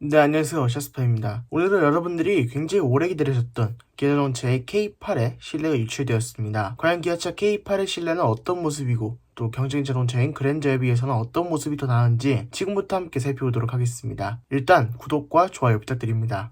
네, 안녕하세요. 샤스파입니다. 오늘은 여러분들이 굉장히 오래 기다리셨던 기아자동차의 K8의 실내가 유출되었습니다. 과연 기아차 K8의 실내는 어떤 모습이고 또 경쟁 자동차인 그랜저에 비해서는 어떤 모습이 더 나은지 지금부터 함께 살펴보도록 하겠습니다. 일단 구독과 좋아요 부탁드립니다.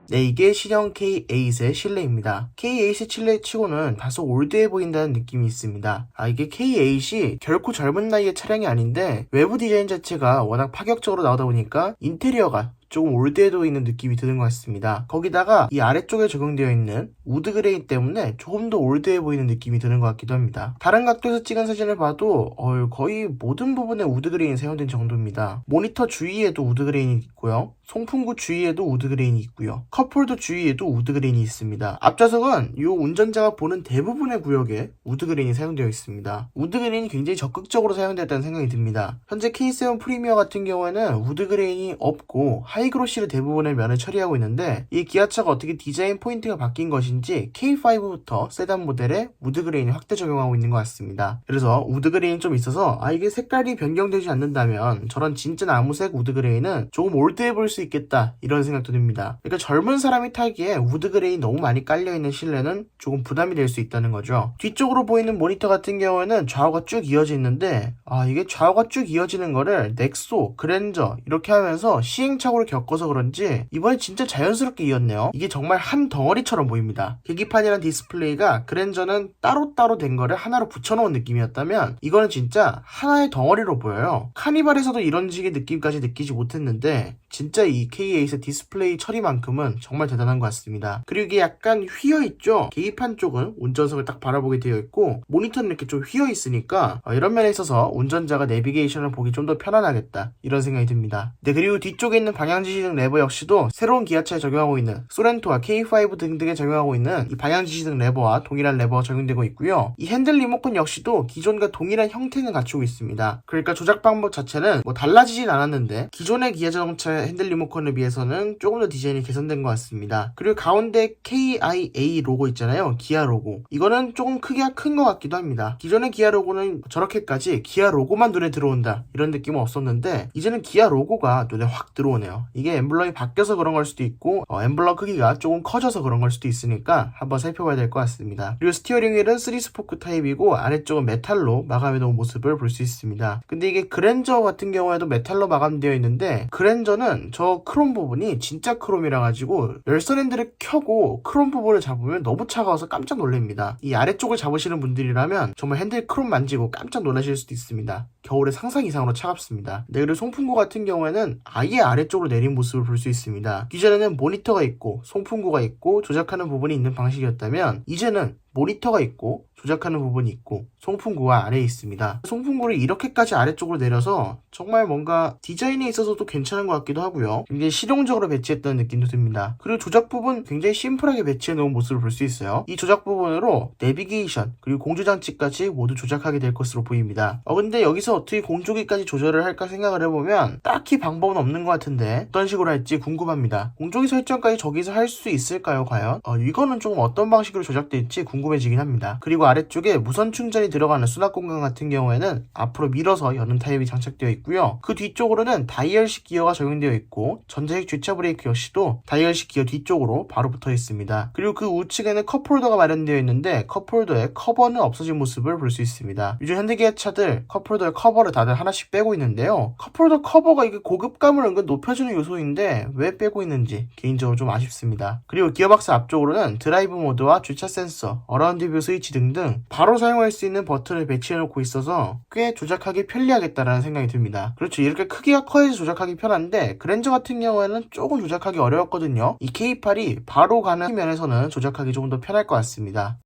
네, 이게 신형 K8의 실내입니다. K8의 실내 치고는 다소 올드해 보인다는 느낌이 있습니다. 이게 K8이 결코 젊은 나이의 차량이 아닌데 외부 디자인 자체가 워낙 파격적으로 나오다 보니까 인테리어가 조금 올드해 보이는 느낌이 드는 것 같습니다. 거기다가 이 아래쪽에 적용되어 있는 우드 그레인 때문에 조금 더 올드해 보이는 느낌이 드는 것 같기도 합니다. 다른 각도에서 찍은 사진을 봐도 거의 모든 부분에 우드 그레인이 사용된 정도입니다. 모니터 주위에도 우드 그레인이 있고요. 송풍구 주위에도 우드 그레인이 있고요. 컵홀더 주위에도 우드 그레인이 있습니다. 앞좌석은 이 운전자가 보는 대부분의 구역에 우드 그레인이 사용되어 있습니다. 우드 그레인이 굉장히 적극적으로 사용되었다는 생각이 듭니다. 현재 K7 프리미어 같은 경우에는 우드 그레인이 없고 하이그로시를 대부분의 면을 처리하고 있는데 이 기아차가 어떻게 디자인 포인트가 바뀐 것인지 K5부터 세단 모델에 우드 그레인을 확대 적용하고 있는 것 같습니다. 그래서 우드 그레인이 좀 있어서 이게 색깔이 변경되지 않는다면 저런 진짜 나무색 우드 그레인은 조금 올드해 보일 수 있겠다 이런 생각도 듭니다. 그러니까 젊은 사람이 타기에 우드 그레인이 너무 많이 깔려있는 실내는 조금 부담이 될 수 있다는 거죠. 뒤쪽으로 보이는 모니터 같은 경우에는 좌우가 쭉 이어져 있는데 이게 좌우가 쭉 이어지는 거를 넥소, 그랜저 이렇게 하면서 시행착오를 겪어서 그런지 이번에 진짜 자연스럽게 이었네요. 이게 정말 한 덩어리처럼 보입니다. 계기판이랑 디스플레이가 그랜저는 따로따로 된 거를 하나로 붙여놓은 느낌이었다면 이거는 진짜 하나의 덩어리로 보여요. 카니발에서도 이런 식의 느낌까지 느끼지 못했는데 진짜 이 K8의 디스플레이 처리만큼은 정말 대단한 것 같습니다. 그리고 이게 약간 휘어있죠? 계기판 쪽은 운전석을 딱 바라보게 되어 있고 모니터는 이렇게 좀 휘어있으니까 이런 면에 있어서 운전자가 내비게이션을 보기 좀 더 편안하겠다 이런 생각이 듭니다. 네, 그리고 뒤쪽에 있는 방향지시등 레버 역시도 새로운 기아차에 적용하고 있는 소렌토와 K5 등등에 적용하고 있는 이 방향지시등 레버와 동일한 레버가 적용되고 있고요. 이 핸들 리모컨 역시도 기존과 동일한 형태는 갖추고 있습니다. 그러니까 조작 방법 자체는 달라지진 않았는데 기존의 기아자동차 핸들 리모컨에 비해서는 조금 더 디자인이 개선된 것 같습니다. 그리고 가운데 KIA 로고 있잖아요. 기아 로고. 이거는 조금 크기가 큰 것 같기도 합니다. 기존의 기아 로고는 저렇게까지 기아 로고만 눈에 들어온다 이런 느낌은 없었는데 이제는 기아 로고가 눈에 확 들어오네요. 이게 엠블럼이 바뀌어서 그런 걸 수도 있고 엠블럼 크기가 조금 커져서 그런 걸 수도 있으니까 한번 살펴봐야 될 것 같습니다. 그리고 스티어링 휠은 3스포크 타입이고 아래쪽은 메탈로 마감해 놓은 모습을 볼 수 있습니다. 근데 이게 그랜저 같은 경우에도 메탈로 마감되어 있는데 그랜저는 저 크롬 부분이 진짜 크롬이라 가지고 열선 핸들을 켜고 크롬 부분을 잡으면 너무 차가워서 깜짝 놀랍니다. 이 아래쪽을 잡으시는 분들이라면 정말 핸들 크롬 만지고 깜짝 놀라실 수도 있습니다. 겨울에 상상 이상으로 차갑습니다. 네, 그리고 송풍구 같은 경우에는 아예 아래쪽으로 내린 모습을 볼 수 있습니다. 기존에는 모니터가 있고 송풍구가 있고 조작하는 부분이 있는 방식이었다면 이제는 모니터가 있고 조작하는 부분이 있고 송풍구가 아래에 있습니다. 송풍구를 이렇게까지 아래쪽으로 내려서 정말 뭔가 디자인에 있어서도 괜찮은 것 같기도 하고요. 굉장히 실용적으로 배치했다는 느낌도 듭니다. 그리고 조작 부분 굉장히 심플하게 배치해 놓은 모습을 볼 수 있어요. 이 조작 부분으로 내비게이션 그리고 공조장치까지 모두 조작하게 될 것으로 보입니다. 근데 여기서 어떻게 공조기까지 조절을 할까 생각을 해보면 딱히 방법은 없는 것 같은데 어떤 식으로 할지 궁금합니다. 공조기 설정까지 저기서 할 수 있을까요 과연? 이거는 조금 어떤 방식으로 조작될지 궁금해지긴 합니다. 그리고 아래쪽에 무선 충전이 들어가는 수납 공간 같은 경우에는 앞으로 밀어서 여는 타입이 장착되어 있고요. 그 뒤쪽으로는 다이얼식 기어가 적용되어 있고 전자식 주차 브레이크 역시도 다이얼식 기어 뒤쪽으로 바로 붙어 있습니다. 그리고 그 우측에는 컵홀더가 마련되어 있는데 컵홀더의 커버는 없어진 모습을 볼 수 있습니다. 요즘 현대기아차들 컵홀더의 커버를 다들 하나씩 빼고 있는데요. 컵홀더 커버가 이게 고급감을 은근 높여주는 요소인데 왜 빼고 있는지 개인적으로 좀 아쉽습니다. 그리고 기어박스 앞쪽으로는 드라이브 모드와 주차 센서, 어라운드 뷰 스위치 등등 바로 사용할 수 있는 버튼을 배치해 놓고 있어서 꽤 조작하기 편리하겠다라는 생각이 듭니다. 그렇죠. 이렇게 크기가 커야지 조작하기 편한데 그랜저 같은 경우에는 조금 조작하기 어려웠거든요. 이 K8이 바로 가는 면에서는 조작하기 조금 더 편할 것 같습니다.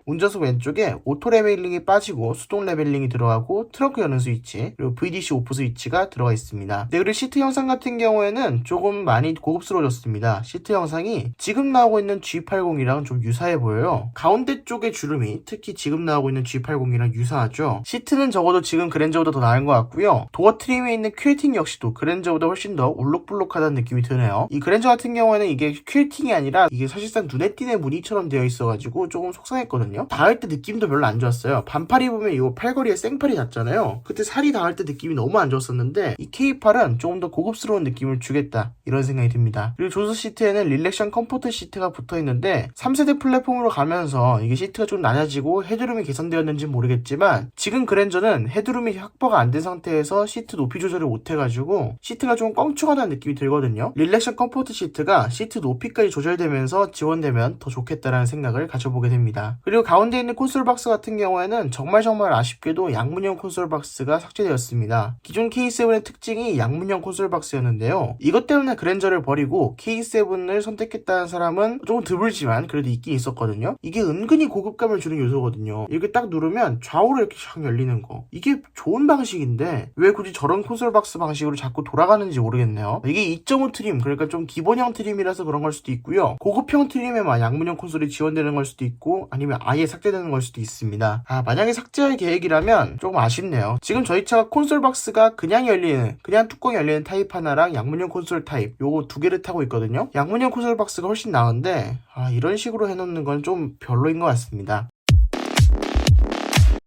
운전석 왼쪽에 오토 레벨링이 빠지고 수동 레벨링이 들어가고 트렁크 여는 스위치 그리고 VDC 오프 스위치가 들어가 있습니다. 네, 그리고 시트 형상 같은 경우에는 조금 많이 고급스러워졌습니다. 시트 형상이 지금 나오고 있는 G80이랑 좀 유사해 보여요. 가운데 쪽의 주름이 특히 지금 나오고 있는 G80이랑 유사하죠. 시트는 적어도 지금 그랜저보다 더 나은 것 같고요. 도어 트림에 있는 퀼팅 역시도 그랜저보다 훨씬 더 울룩불룩하다는 느낌이 드네요. 이 그랜저 같은 경우에는 이게 퀼팅이 아니라 이게 사실상 눈에 띄는 무늬처럼 되어 있어가지고 조금 속상했거든요. 탔거든요. 닿을 때 느낌도 별로 안 좋았어요. 반팔 입으면 이 팔걸이에 생팔이 닿잖아요. 그때 살이 닿을 때 느낌이 너무 안 좋았었는데 이 K8은 조금 더 고급스러운 느낌을 주겠다 이런 생각이 듭니다. 그리고 조수 시트에는 릴렉션 컴포트 시트가 붙어있는데 3세대 플랫폼으로 가면서 이게 시트가 좀 낮아지고 헤드룸이 개선되었는지 모르겠지만 지금 그랜저는 헤드룸이 확보가 안 된 상태에서 시트 높이 조절을 못해가지고 시트가 좀 껑충하다는 느낌이 들거든요. 릴렉션 컴포트 시트가 시트 높이까지 조절되면서 지원되면 더 좋겠다라는 생각을 가져보게 됩니다. 그리고 가운데 있는 콘솔 박스 같은 경우에는 정말 아쉽게도 양문형 콘솔 박스가 삭제되었습니다. 기존 K7의 특징이 양문형 콘솔 박스였는데요. 이것 때문에 그랜저를 버리고 K7을 선택했다는 사람은 조금 드물지만 그래도 있긴 있었거든요. 이게 은근히 고급감을 주는 요소거든요. 이렇게 딱 누르면 좌우로 이렇게 쫙 열리는 거. 이게 좋은 방식인데 왜 굳이 저런 콘솔 박스 방식으로 자꾸 돌아가는지 모르겠네요. 이게 2.5 트림, 그러니까 좀 기본형 트림이라서 그런 걸 수도 있고요. 고급형 트림에만 양문형 콘솔이 지원되는 걸 수도 있고 아니면 아예 삭제되는 걸 수도 있습니다. 만약에 삭제할 계획이라면 조금 아쉽네요. 지금 저희 차가 콘솔 박스가 그냥 열리는, 그냥 뚜껑이 열리는 타입 하나랑 양문형 콘솔 타입 요거 두 개를 타고 있거든요. 양문형 콘솔 박스가 훨씬 나은데 이런 식으로 해놓는 건 좀 별로인 것 같습니다.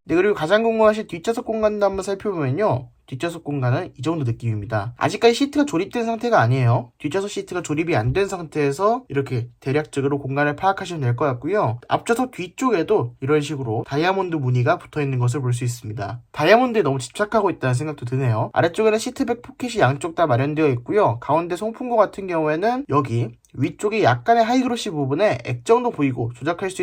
네, 그리고 가장 궁금하신 뒷좌석 공간도 한번 살펴보면요. 뒷좌석 공간은 이 정도 느낌입니다. 아직까지 시트가 조립된 상태가 아니에요. 뒷좌석 시트가 조립이 안 된 상태에서 이렇게 대략적으로 공간을 파악하시면 될 것 같고요. 앞좌석 뒤쪽에도 이런 식으로 다이아몬드 무늬가 붙어있는 것을 볼 수 있습니다. 다이아몬드에 너무 집착하고 있다는 생각도 드네요. 아래쪽에는 시트백 포켓이 양쪽 다 마련되어 있고요. 가운데 송풍구 같은 경우에는 여기 위쪽에 약간의 하이그로시 부분에 액정도 보이고 조작할 수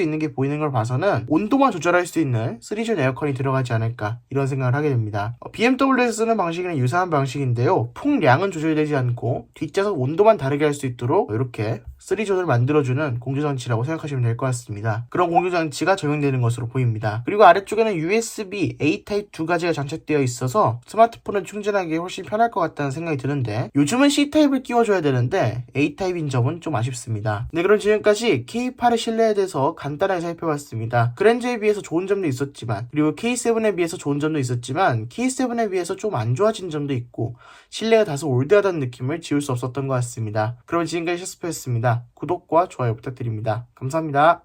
있는 게 보이는 걸 봐서는 온도만 조절할 수 있는 3존 에어컨이 들어가지 않을까 이런 생각을 하게 됩니다. BMW에서 쓰는 방식이랑 유사한 방식인데요. 풍량은 조절되지 않고 뒷좌석 온도만 다르게 할 수 있도록 이렇게 3존을 만들어주는 공조장치라고 생각하시면 될 것 같습니다. 그런 공조장치가 적용되는 것으로 보입니다. 그리고 아래쪽에는 USB A 타입 두 가지가 장착되어 있어서 스마트폰을 충전하기 훨씬 편할 것 같다는 생각이 드는데 요즘은 C타입을 끼워줘야 되는데 A타입인 점은 좀 아쉽습니다. 네, 그럼 지금까지 K8의 실내에 대해서 간단하게 살펴봤습니다. 그랜저에 비해서 좋은 점도 있었지만 그리고 K7에 비해서 좋은 점도 있었지만 K7에 비해서 좀 안 좋아진 점도 있고 실내가 다소 올드하다는 느낌을 지울 수 없었던 것 같습니다. 그럼 지금까지 셔스퍼였습니다. 구독과 좋아요 부탁드립니다. 감사합니다.